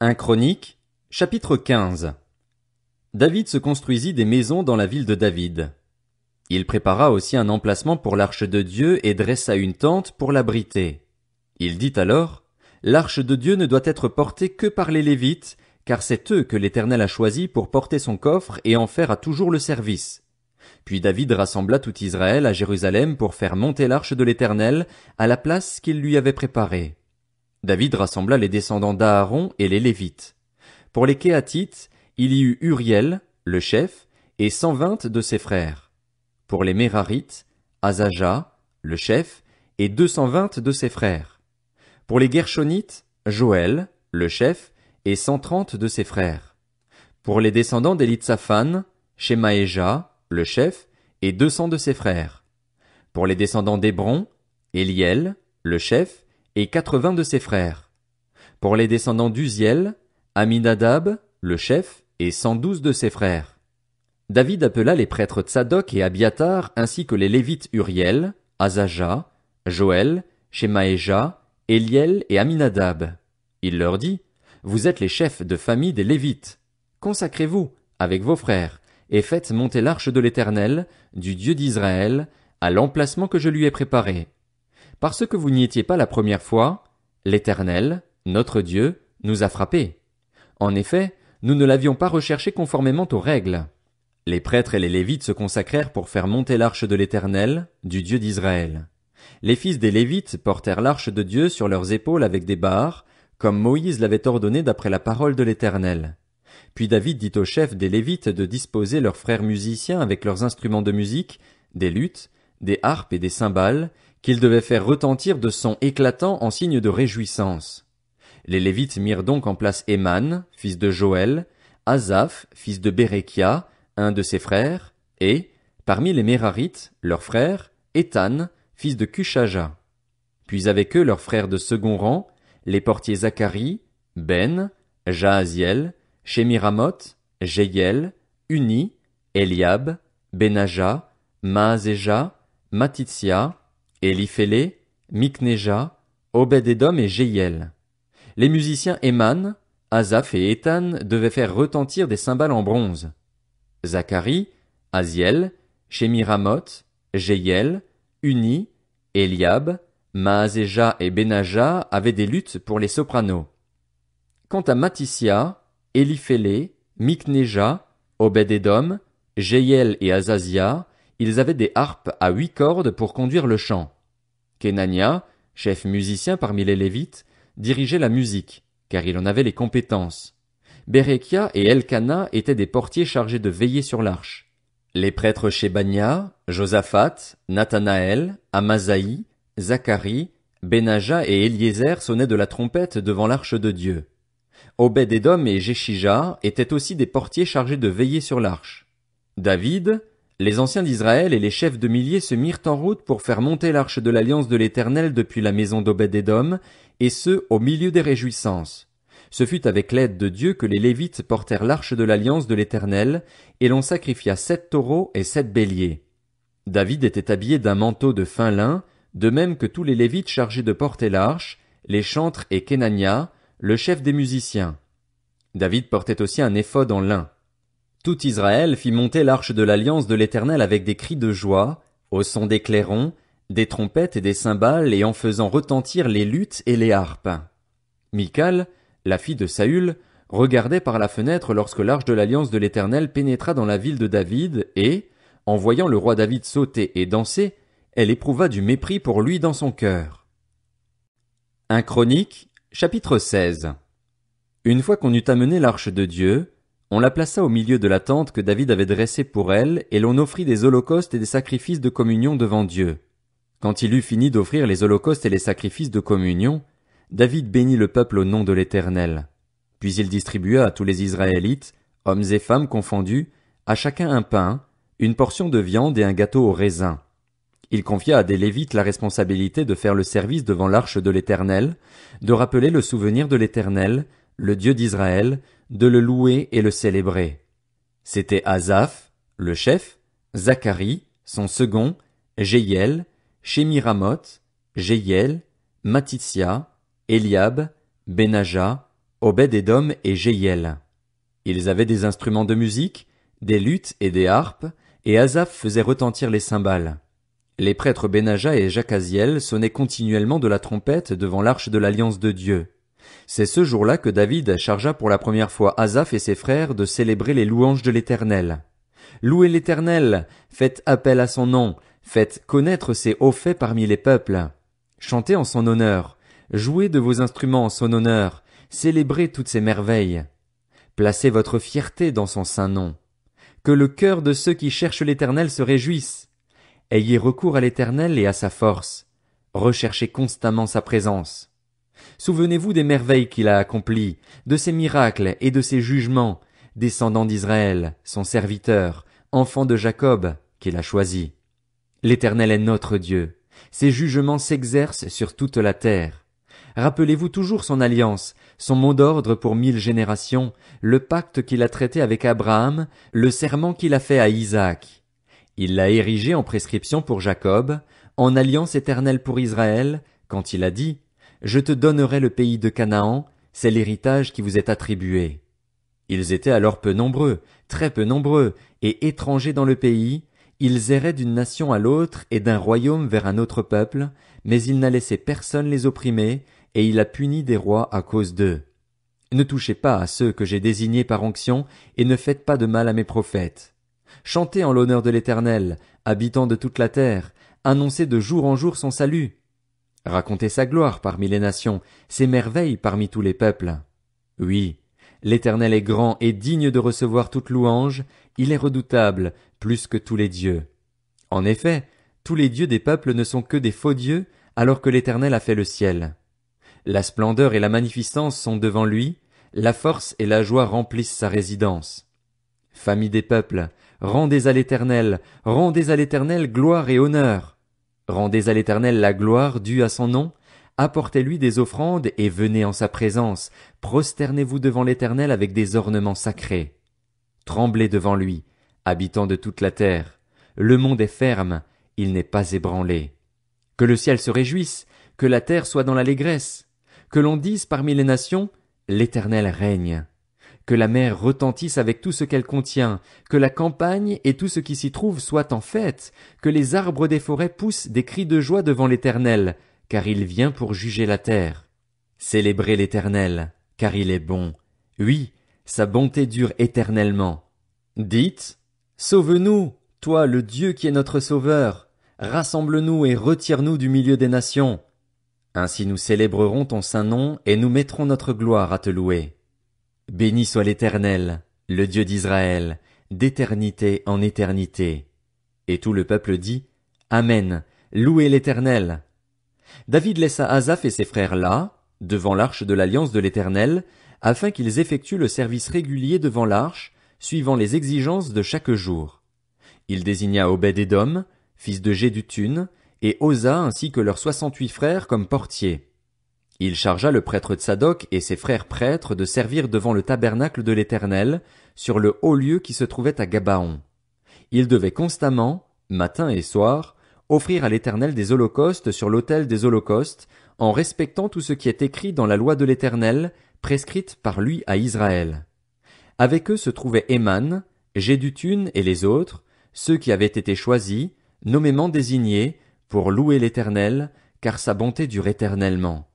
1 Chroniques, chapitre 15. David se construisit des maisons dans la ville de David. Il prépara aussi un emplacement pour l'arche de Dieu et dressa une tente pour l'abriter. Il dit alors, l'arche de Dieu ne doit être portée que par les Lévites, car c'est eux que l'Éternel a choisis pour porter son coffre et en faire à toujours le service. Puis David rassembla tout Israël à Jérusalem pour faire monter l'arche de l'Éternel à la place qu'il lui avait préparée. David rassembla les descendants d'Aaron et les Lévites. Pour les Kéhathites, il y eut Uriel, le chef, et 120 de ses frères. Pour les Mérarites, Asaja, le chef, et 220 de ses frères. Pour les Guershonites, Joël, le chef, et 130 de ses frères. Pour les descendants d'Élitsaphan, Shemaéja, le chef, et 200 de ses frères. Pour les descendants d'Hébron, Éliel, le chef, et 80 de ses frères. Pour les descendants d'Uziel, Aminadab, le chef, et 112 de ses frères. David appela les prêtres Tsadok et Abiatar ainsi que les Lévites Uriel, Asaja, Joël, Shemaéja, Éliel et Aminadab. Il leur dit, vous êtes les chefs de famille des Lévites. Consacrez-vous, avec vos frères, et faites monter l'arche de l'Éternel, du Dieu d'Israël, à l'emplacement que je lui ai préparé. Parce que vous n'y étiez pas la première fois, l'Éternel, notre Dieu, nous a frappés. En effet, nous ne l'avions pas recherché conformément aux règles. Les prêtres et les Lévites se consacrèrent pour faire monter l'arche de l'Éternel, du Dieu d'Israël. Les fils des Lévites portèrent l'arche de Dieu sur leurs épaules avec des barres, comme Moïse l'avait ordonné d'après la parole de l'Éternel. Puis David dit aux chefs des Lévites de disposer leurs frères musiciens avec leurs instruments de musique, des luths, des harpes et des cymbales, qu'ils devaient faire retentir de sons éclatants en signe de réjouissance. Les Lévites mirent donc en place Éman, fils de Joël, Asaph, fils de Bérékia, un de ses frères, et, parmi les Mérarites, leurs frères, Éthan, fils de Cushaja. Puis avec eux leurs frères de second rang, les portiers Zacharie, Ben, Jahaziel, Shemiramoth, Jéhiel, Uni, Eliab, Benaja, Maazéja, Matitsia, Éliphélé, Miknéja, Obed-Édom et Jéhiel. Les musiciens Éman, Asaph et Éthan devaient faire retentir des cymbales en bronze. Zacharie, Aziel, Shemiramoth, Jéhiel, Uni, Eliab, Maazéja et Benaja avaient des luths pour les sopranos. Quant à Matitsia, Éliphélé, Miknéja, Obed-Édom, Jéhiel et Azazia, ils avaient des harpes à 8 cordes pour conduire le chant. Kenania, chef musicien parmi les Lévites, dirigeait la musique, car il en avait les compétences. Bérékia et Elkana étaient des portiers chargés de veiller sur l'arche. Les prêtres Shébania, Josaphat, Nathanaël, Amasaï, Zacharie, Benaja et Éliézer sonnaient de la trompette devant l'arche de Dieu. Obed-Édom et Jéshija étaient aussi des portiers chargés de veiller sur l'arche. David, les anciens d'Israël et les chefs de milliers se mirent en route pour faire monter l'arche de l'alliance de l'Éternel depuis la maison d'Obed-Édom, et ce, au milieu des réjouissances. Ce fut avec l'aide de Dieu que les Lévites portèrent l'arche de l'alliance de l'Éternel, et l'on sacrifia 7 taureaux et 7 béliers. David était habillé d'un manteau de fin lin, de même que tous les Lévites chargés de porter l'arche, les chantres et Kenania, le chef des musiciens. David portait aussi un éphod en lin. Tout Israël fit monter l'arche de l'alliance de l'Éternel avec des cris de joie, au son des clairons, des trompettes et des cymbales et en faisant retentir les luths et les harpes. Michal, la fille de Saül, regardait par la fenêtre lorsque l'arche de l'alliance de l'Éternel pénétra dans la ville de David et, en voyant le roi David sauter et danser, elle éprouva du mépris pour lui dans son cœur. 1 Chroniques, chapitre 16. Une fois qu'on eut amené l'arche de Dieu, on la plaça au milieu de la tente que David avait dressée pour elle, et l'on offrit des holocaustes et des sacrifices de communion devant Dieu. Quand il eut fini d'offrir les holocaustes et les sacrifices de communion, David bénit le peuple au nom de l'Éternel. Puis il distribua à tous les Israélites, hommes et femmes confondus, à chacun un pain, une portion de viande et un gâteau au raisin. Il confia à des Lévites la responsabilité de faire le service devant l'arche de l'Éternel, de rappeler le souvenir de l'Éternel, le Dieu d'Israël, de le louer et le célébrer. C'étaient Asaph, le chef, Zacharie, son second, Jéhiel, Shemiramoth, Jéhiel, Matitsia, Eliab, Benaja, Obed-Édom et Jéhiel. Ils avaient des instruments de musique, des luths et des harpes, et Asaph faisait retentir les cymbales. Les prêtres Benaja et Jacaziel sonnaient continuellement de la trompette devant l'arche de l'alliance de Dieu. C'est ce jour-là que David chargea pour la première fois Asaph et ses frères de célébrer les louanges de l'Éternel. Louez l'Éternel, faites appel à son nom, faites connaître ses hauts faits parmi les peuples. Chantez en son honneur, jouez de vos instruments en son honneur, célébrez toutes ses merveilles. Placez votre fierté dans son saint nom. Que le cœur de ceux qui cherchent l'Éternel se réjouisse. Ayez recours à l'Éternel et à sa force. Recherchez constamment sa présence. Souvenez-vous des merveilles qu'il a accomplies, de ses miracles et de ses jugements, descendants d'Israël, son serviteur, enfant de Jacob, qu'il a choisi. L'Éternel est notre Dieu. Ses jugements s'exercent sur toute la terre. Rappelez-vous toujours son alliance, son mot d'ordre pour 1000 générations, le pacte qu'il a traité avec Abraham, le serment qu'il a fait à Isaac. Il l'a érigé en prescription pour Jacob, en alliance éternelle pour Israël, quand il a dit: Je te donnerai le pays de Canaan, c'est l'héritage qui vous est attribué. Ils étaient alors peu nombreux, très peu nombreux, et étrangers dans le pays. Ils erraient d'une nation à l'autre et d'un royaume vers un autre peuple, mais il n'a laissé personne les opprimer, et il a puni des rois à cause d'eux. Ne touchez pas à ceux que j'ai désignés par onction, et ne faites pas de mal à mes prophètes. Chantez en l'honneur de l'Éternel, habitants de toute la terre, annoncez de jour en jour son salut. Racontez sa gloire parmi les nations, ses merveilles parmi tous les peuples. Oui, l'Éternel est grand et digne de recevoir toute louange, il est redoutable, plus que tous les dieux. En effet, tous les dieux des peuples ne sont que des faux dieux, alors que l'Éternel a fait le ciel. La splendeur et la magnificence sont devant lui, la force et la joie remplissent sa résidence. Famille des peuples, rendez à l'Éternel gloire et honneur. Rendez à l'Éternel la gloire due à son nom, apportez-lui des offrandes et venez en sa présence, prosternez-vous devant l'Éternel avec des ornements sacrés. Tremblez devant lui, habitants de toute la terre. Le monde est ferme, il n'est pas ébranlé. Que le ciel se réjouisse, que la terre soit dans l'allégresse. Que l'on dise parmi les nations, l'Éternel règne. Que la mer retentisse avec tout ce qu'elle contient, que la campagne et tout ce qui s'y trouve soient en fête, que les arbres des forêts poussent des cris de joie devant l'Éternel, car il vient pour juger la terre. Célébrez l'Éternel, car il est bon. Oui, sa bonté dure éternellement. Dites: Sauve-nous, toi le Dieu qui est notre Sauveur. Rassemble-nous et retire-nous du milieu des nations. Ainsi nous célébrerons ton saint nom et nous mettrons notre gloire à te louer. Béni soit l'Éternel, le Dieu d'Israël, d'éternité en éternité. Et tout le peuple dit: Amen, louez l'Éternel. David laissa Asaph et ses frères là, devant l'arche de l'alliance de l'Éternel, afin qu'ils effectuent le service régulier devant l'arche, suivant les exigences de chaque jour. Il désigna Obed-Édom, fils de Jéduthun, et Osa ainsi que leurs 68 frères comme portiers. Il chargea le prêtre Tsadok et ses frères prêtres de servir devant le tabernacle de l'Éternel, sur le haut lieu qui se trouvait à Gabaon. Ils devaient constamment, matin et soir, offrir à l'Éternel des holocaustes sur l'autel des holocaustes, en respectant tout ce qui est écrit dans la loi de l'Éternel, prescrite par lui à Israël. Avec eux se trouvaient Éman, Jéduthun et les autres, ceux qui avaient été choisis, nommément désignés, pour louer l'Éternel, car sa bonté dure éternellement.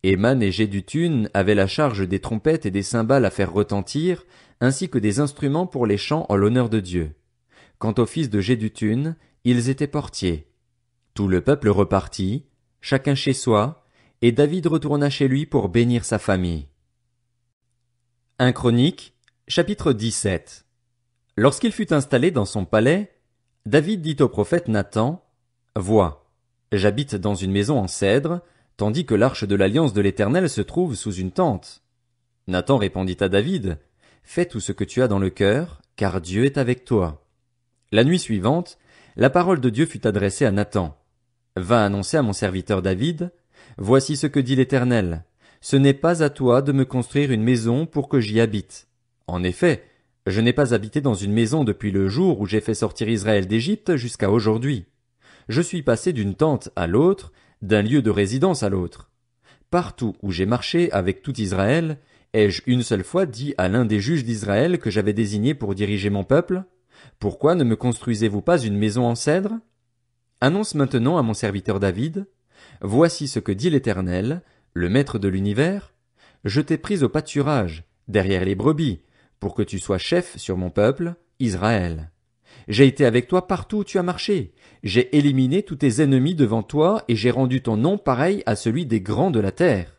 Éman et Jéduthun avaient la charge des trompettes et des cymbales à faire retentir, ainsi que des instruments pour les chants en l'honneur de Dieu. Quant aux fils de Jéduthun, ils étaient portiers. Tout le peuple repartit, chacun chez soi, et David retourna chez lui pour bénir sa famille. 1 Chroniques, chapitre 17. Lorsqu'il fut installé dans son palais, David dit au prophète Nathan: Vois, j'habite dans une maison en cèdre, tandis que l'arche de l'alliance de l'Éternel se trouve sous une tente. Nathan répondit à David: Fais tout ce que tu as dans le cœur, car Dieu est avec toi. La nuit suivante, la parole de Dieu fut adressée à Nathan. Va annoncer à mon serviteur David: Voici ce que dit l'Éternel. Ce n'est pas à toi de me construire une maison pour que j'y habite. En effet, je n'ai pas habité dans une maison depuis le jour où j'ai fait sortir Israël d'Égypte jusqu'à aujourd'hui. Je suis passé d'une tente à l'autre, d'un lieu de résidence à l'autre. Partout où j'ai marché avec tout Israël, Ai-je une seule fois dit à l'un des juges d'Israël que j'avais désigné pour diriger mon peuple? Pourquoi ne me construisez-vous pas une maison en cèdre? Annonce maintenant à mon serviteur David, voici ce que dit l'Éternel, le Maître de l'univers. Je t'ai pris au pâturage, derrière les brebis, pour que tu sois chef sur mon peuple, Israël. J'ai été avec toi partout où tu as marché. J'ai éliminé tous tes ennemis devant toi et j'ai rendu ton nom pareil à celui des grands de la terre.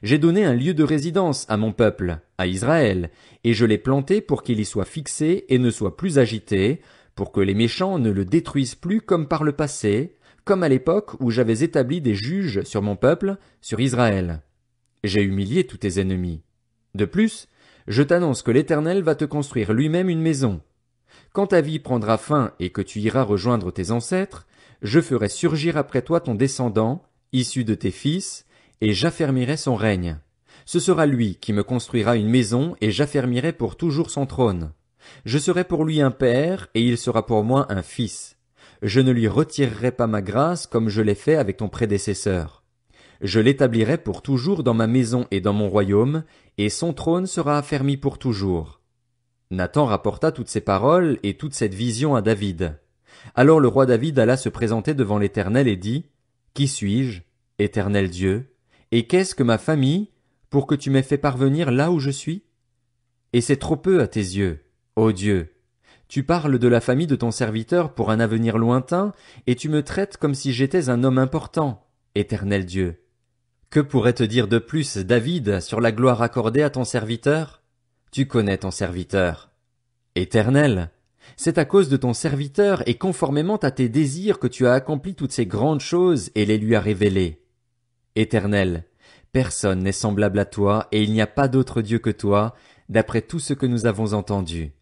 J'ai donné un lieu de résidence à mon peuple, à Israël, et je l'ai planté pour qu'il y soit fixé et ne soit plus agité, pour que les méchants ne le détruisent plus comme par le passé, comme à l'époque où j'avais établi des juges sur mon peuple, sur Israël. J'ai humilié tous tes ennemis. De plus, je t'annonce que l'Éternel va te construire lui-même une maison. Quand ta vie prendra fin et que tu iras rejoindre tes ancêtres, je ferai surgir après toi ton descendant, issu de tes fils, et j'affermirai son règne. Ce sera lui qui me construira une maison et j'affermirai pour toujours son trône. Je serai pour lui un père et il sera pour moi un fils. Je ne lui retirerai pas ma grâce comme je l'ai fait avec ton prédécesseur. Je l'établirai pour toujours dans ma maison et dans mon royaume, et son trône sera affermi pour toujours. Nathan rapporta toutes ces paroles et toute cette vision à David. Alors le roi David alla se présenter devant l'Éternel et dit, Qui suis-je, Éternel Dieu? Et qu'est-ce que ma famille, pour que tu m'aies fait parvenir là où je suis? Et c'est trop peu à tes yeux, ô Dieu. Tu parles de la famille de ton serviteur pour un avenir lointain, et tu me traites comme si j'étais un homme important, Éternel Dieu. Que pourrait te dire de plus, David, sur la gloire accordée à ton serviteur? Tu connais ton serviteur. Éternel, c'est à cause de ton serviteur et conformément à tes désirs que tu as accompli toutes ces grandes choses et les lui as révélées. Éternel, personne n'est semblable à toi et il n'y a pas d'autre Dieu que toi, d'après tout ce que nous avons entendu.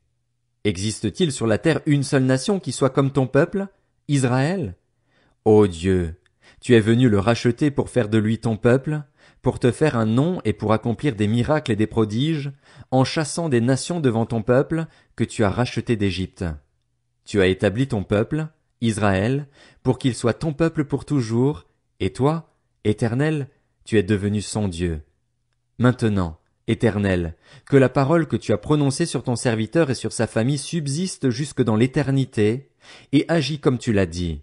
Existe-t-il sur la terre une seule nation qui soit comme ton peuple, Israël? Ô Dieu, tu es venu le racheter pour faire de lui ton peuple, pour te faire un nom et pour accomplir des miracles et des prodiges, en chassant des nations devant ton peuple que tu as racheté d'Égypte. Tu as établi ton peuple, Israël, pour qu'il soit ton peuple pour toujours, et toi, Éternel, tu es devenu son Dieu. Maintenant, Éternel, que la parole que tu as prononcée sur ton serviteur et sur sa famille subsiste jusque dans l'éternité, et agis comme tu l'as dit.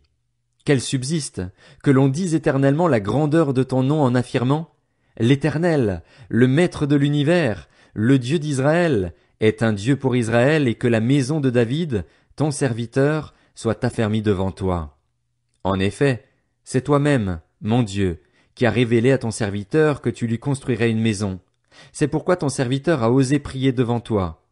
Qu'elle subsiste, que l'on dise éternellement la grandeur de ton nom en affirmant, l'Éternel, le Maître de l'univers, le Dieu d'Israël, est un Dieu pour Israël et que la maison de David, ton serviteur, soit affermie devant toi. En effet, c'est toi-même, mon Dieu, qui as révélé à ton serviteur que tu lui construirais une maison. C'est pourquoi ton serviteur a osé prier devant toi.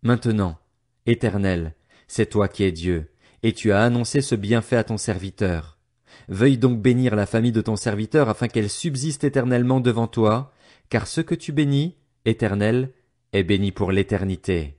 Maintenant, Éternel, c'est toi qui es Dieu, et tu as annoncé ce bienfait à ton serviteur. Veuille donc bénir la famille de ton serviteur afin qu'elle subsiste éternellement devant toi, car ce que tu bénis, Éternel, est béni pour l'éternité.